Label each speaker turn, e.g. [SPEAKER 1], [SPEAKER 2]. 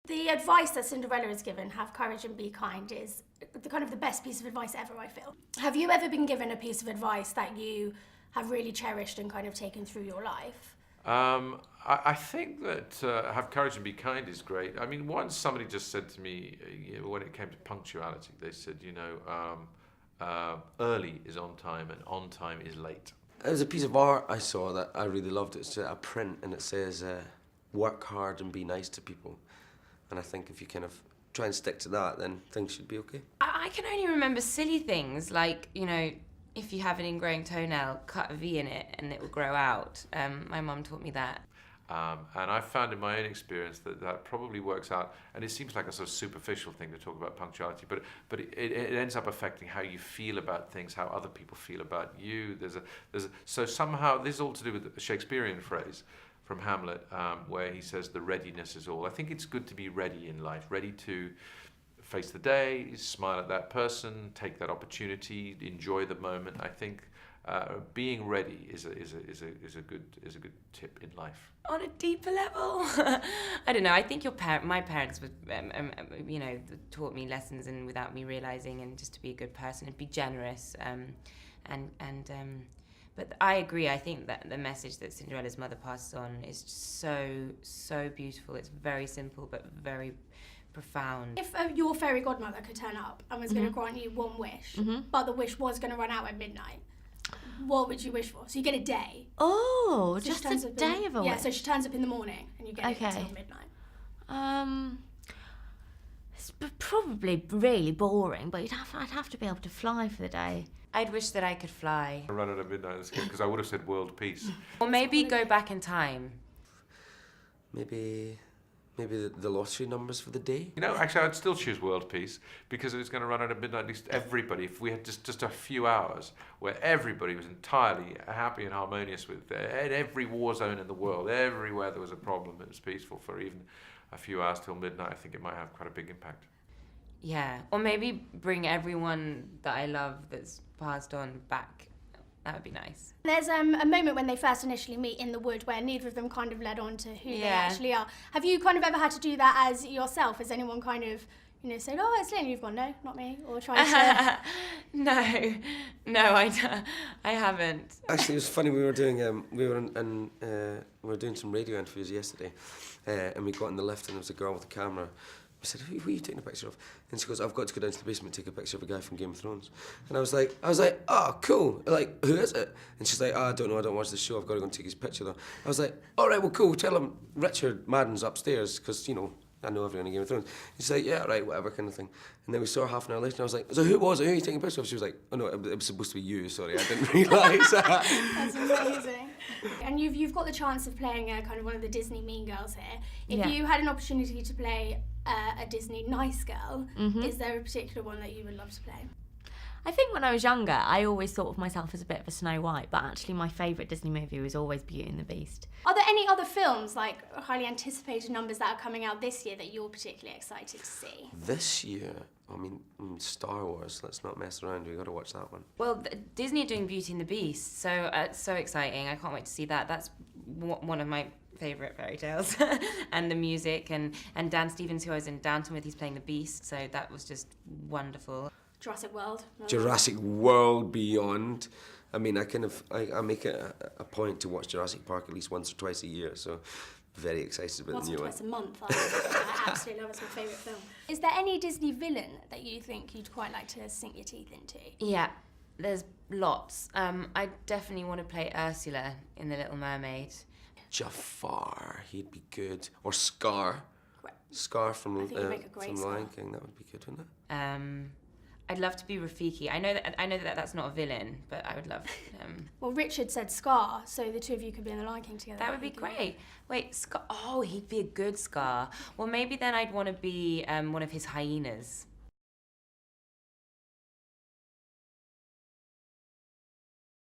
[SPEAKER 1] The advice that Cinderella is given, have courage and be kind, is the best piece of advice ever, I feel. Have you ever been given a piece of advice that you have really cherished and kind of taken through your life?
[SPEAKER 2] I think that have courage and be kind is great. I mean, once somebody just said to me, when it came to punctuality, they said, early is on time and on time is late.
[SPEAKER 3] There's a piece of art I saw that I really loved. It's a print and it says, work hard and be nice to people. And I think if you kind of try and stick to that, then things should be okay.
[SPEAKER 4] I can only remember silly things like, if you have an ingrowing toenail, cut a V in it and it will grow out. My mum taught me that.
[SPEAKER 2] And I've found in my own experience that probably works out, and it seems like a sort of superficial thing to talk about punctuality, but it ends up affecting how you feel about things, how other people feel about you. So somehow, this is all to do with the Shakespearean phrase from Hamlet, where he says the readiness is all. I think it's good to be ready in life, ready to face the day, smile at that person, take that opportunity, enjoy the moment. I think being ready is a good tip in life.
[SPEAKER 4] On a deeper level, I don't know. I think my parents would, taught me lessons and without me realizing, and just to be a good person and be generous, But I agree. I think that the message that Cinderella's mother passes on is so beautiful. It's very simple but very profound.
[SPEAKER 1] If your fairy godmother could turn up and was going to grant you one wish, but the wish was going to run out at midnight, what would you wish for? So you get a day.
[SPEAKER 5] Oh,
[SPEAKER 1] So
[SPEAKER 5] just
[SPEAKER 1] she turns
[SPEAKER 5] a
[SPEAKER 1] up
[SPEAKER 5] day of a wish.
[SPEAKER 1] Yeah, so she turns up in the morning and you get it
[SPEAKER 5] Okay.
[SPEAKER 1] until midnight.
[SPEAKER 5] It's probably really boring, but I'd have to be able to fly for the day.
[SPEAKER 4] I'd wish that I could fly.
[SPEAKER 2] I run out at midnight because I would have said world peace.
[SPEAKER 4] Or maybe go back in time.
[SPEAKER 3] Maybe the lottery numbers for the day.
[SPEAKER 2] Actually, I'd still choose world peace because if it's going to run out at midnight, at least everybody, if we had just a few hours where everybody was entirely happy and harmonious with every war zone in the world, everywhere there was a problem, it was peaceful for even a few hours till midnight, I think it might have quite a big impact.
[SPEAKER 4] Yeah, or maybe bring everyone that I love that's passed on back. That would be nice.
[SPEAKER 1] There's a moment when they first initially meet in the wood where neither of them kind of led on to who they actually are. Have you kind of ever had to do that as yourself? Has anyone kind of, said, oh, it's Lynn, you've gone, no, not me, or trying to...
[SPEAKER 4] No, I haven't.
[SPEAKER 3] Actually, it was funny. We were doing we were doing some radio interviews yesterday, and we got in the lift and there was a girl with a camera. I said, who are you taking a picture of? And she goes, I've got to go down to the basement and take a picture of a guy from Game of Thrones. And I was like, oh, cool. Like, who is it? And she's like, I don't know, I don't watch the show, I've got to go and take his picture though. I was like, all right, well, cool, tell him Richard Madden's upstairs, because, I know everyone in Game of Thrones. She's like, yeah, right, whatever kind of thing. And then we saw her half an hour later and I was like, so who was it? Who are you taking a picture of? She was like, oh no, it was supposed to be you, sorry, I didn't realise.
[SPEAKER 1] That's amazing. And you've got the chance of playing kind of one of the Disney mean girls here. If you had an opportunity to play a Disney nice girl, is there a particular one that you would love to play?
[SPEAKER 5] I think when I was younger, I always thought of myself as a bit of a Snow White, but actually my favourite Disney movie was always Beauty and the Beast.
[SPEAKER 1] Are there any other films, like highly anticipated numbers that are coming out this year that you're particularly excited to see?
[SPEAKER 3] This year, Star Wars, let's not mess around, we've got to watch that one.
[SPEAKER 4] Well, Disney are doing Beauty and the Beast, so so exciting. I can't wait to see that. That's one of my favourite fairy tales. And the music, and Dan Stevens, who I was in Downton with, he's playing the Beast, so that was just wonderful.
[SPEAKER 1] Jurassic World.
[SPEAKER 3] Jurassic World Beyond. I make it a point to watch Jurassic Park at least once or twice a year, so very excited about the new one.
[SPEAKER 1] Once or twice a month. I absolutely love it. It's my favourite film. Is there any Disney villain that you think you'd quite like to sink your teeth into?
[SPEAKER 4] Yeah, there's lots. I definitely want to play Ursula in The Little Mermaid.
[SPEAKER 3] Jafar, he'd be good. Or Scar.
[SPEAKER 1] Great.
[SPEAKER 3] Scar from
[SPEAKER 1] I think you'd make a great Scar.
[SPEAKER 3] Lion King, that would be good, wouldn't it?
[SPEAKER 4] I'd love to be Rafiki. I know that that's not a villain, but I would love.
[SPEAKER 1] Well, Richard said Scar, so the two of you could be in the Lion King together.
[SPEAKER 4] That would be great. Wait, Scar. Oh, he'd be a good Scar. Well, maybe then I'd want to be one of his hyenas.